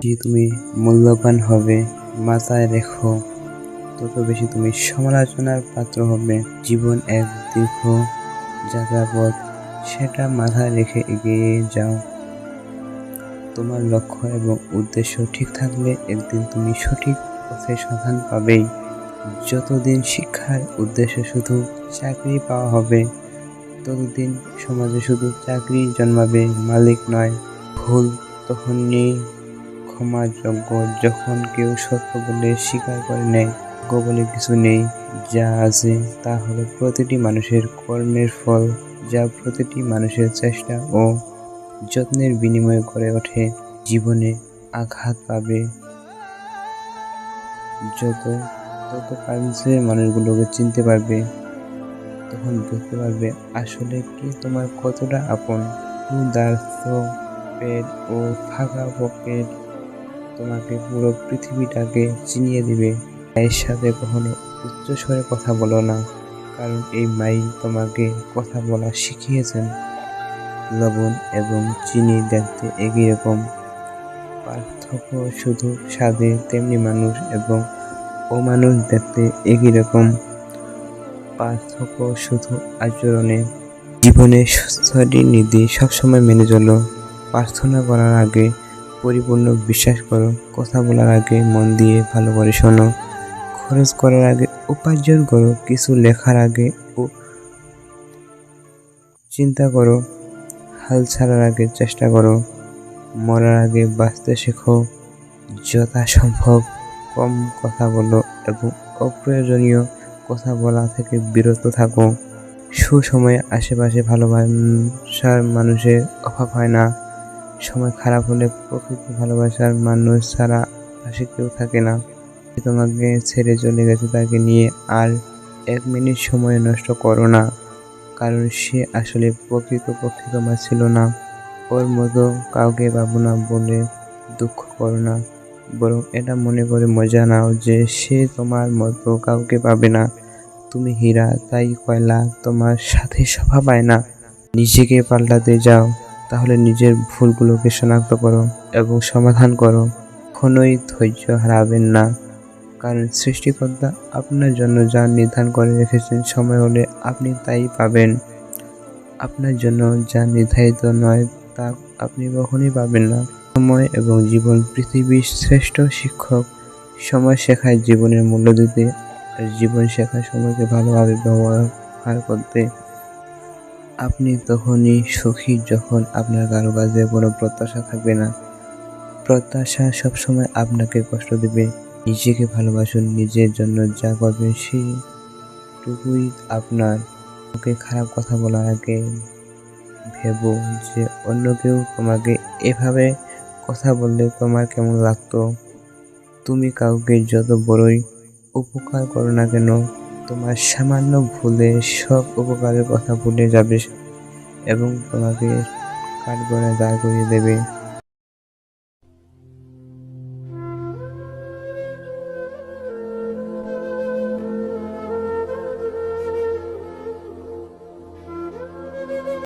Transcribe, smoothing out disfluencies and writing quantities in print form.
যে তুমি মূল্যবান হবে মাথায় রেখো, তত বেশি তুমি সমালোচনার পাত্র হবে। জীবন এক দীর্ঘ যাত্রাপথ, সেটা মাথায় রেখে এগিয়ে যাও। তোমার লক্ষ্য এবং উদ্দেশ্য ঠিক থাকলে একদিন তুমি সঠিক পথের সন্ধান পাবেই। যতদিন শিক্ষার উদ্দেশ্য শুধু চাকরি পাওয়া হবে, ততদিন সমাজে শুধু চাকরি জন্মাবে, মালিক নয়। ভুল তখনই ক্ষমাযোগ্য যখন কেউ সত্য বলে স্বীকার করে নেয়। ভাগ্য বলে কিছু নেই, যা আছে তা হলো প্রতিটি মানুষের কর্মের ফল, যা প্রতিটি মানুষের চেষ্টা ও যত্নের বিনিময়ে গড়ে ওঠে। জীবনে আঘাত পাবে তত কাছের মানুষগুলোকে চিনতে পারবে, তখন বুঝতে পারবে আসলে কে তোমার কতটা আপন। ক্ষুধার্ত পেট ও ফাঁকা পকেট তোমাকে পুরো পৃথিবীটাকে চিনিয়ে দিবে। মায়ের সাথে কখনো উচ্চস্বরে কথা বলো না, কারণ এই মাই তোমাকে কথা বলা শিখিয়েছেন। লবণ এবং চিনি দেখতে একই রকম, পার্থক্য শুধু স্বাদে। তেমনি মানুষ এবং অমানুষ দেখতে একই রকম, পার্থক্য শুধু আচরণে। জীবনে সঠিক নীতি সবসময় মেনে চলো। প্রার্থনা করার আগে পরিপূর্ণ বিশ্বাস করো। কথা বলার আগে মন দিয়ে ভালো করে শোনো। খরচ করার আগে উপার্জন করো। কিছু লেখার আগে চিন্তা করো। হাল ছাড়ার আগে চেষ্টা করো। মরার আগে বাঁচতে শেখো। যথাসম্ভব কম কথা বলো এবং অপ্রয়োজনীয় কথা বলা থেকে বিরত থাকো। সুসময়ে আশেপাশে ভালোবাসার মানুষের অভাব হয় না। সময় খারাপ হলে প্রকৃত ভালোবাসার মানুষ ছাড়া পাশে কেউ থাকে না। যে তোমাকে ছেড়ে চলে গেছে তাকে নিয়ে আর 1 মিনিট সময় নষ্ট করো না, কারণ সে আসলে প্রকৃতপক্ষে তোমার ছিল না। ওর মতো কাউকে পাবো না বলে দুঃখ করো না, বরং এটা মনে করে মজা নাও যে সে তোমার মতো কাউকে পাবে না। তুমি হীরা, তাই কয়লা তোমার সাথে শোভা পায় না। নিজেকে পাল্টাতে যাও, তাহলে নিজের ভুলগুলোকে শনাক্ত করো এবং সমাধান করো। কখনোই ধৈর্য হারাবেন না, কারণ সৃষ্টিকর্তা আপনার জন্য যা নির্ধারণ করে রেখেছেন, সময় হলে আপনি তাই পাবেন। আপনার জন্য যা নির্ধারিত নয় তা আপনি কখনোই পাবেন না। সময় এবং জীবন পৃথিবীর শ্রেষ্ঠ শিক্ষক। সময় শেখায় জীবনের মূল্য দিতে, আর জীবন শেখায় সময়কে ভালোভাবে ব্যবহার করতে। আপনি তখনই সুখী যখন আপনার কারো কাছে কোনো প্রত্যাশা থাকবে না। প্রত্যাশা সবসময় আপনাকে কষ্ট দেবে। নিজেকে ভালোবাসুন। নিজের জন্য যা করবেন সেটুকুই আপনার। ওকে খারাপ কথা বলার আগে ভেবো যে অন্য কেউ তোমাকে এভাবে কথা বললে তোমার কেমন লাগতো। তুমি কাউকে যত বড়ই উপকার করো না কেন, তোমার সামান্য ভুলে সব উপকারের কথা ভুলে যাবে এবং তোমাকে কাঠগড়ায় দাঁড় করিয়ে দেবে।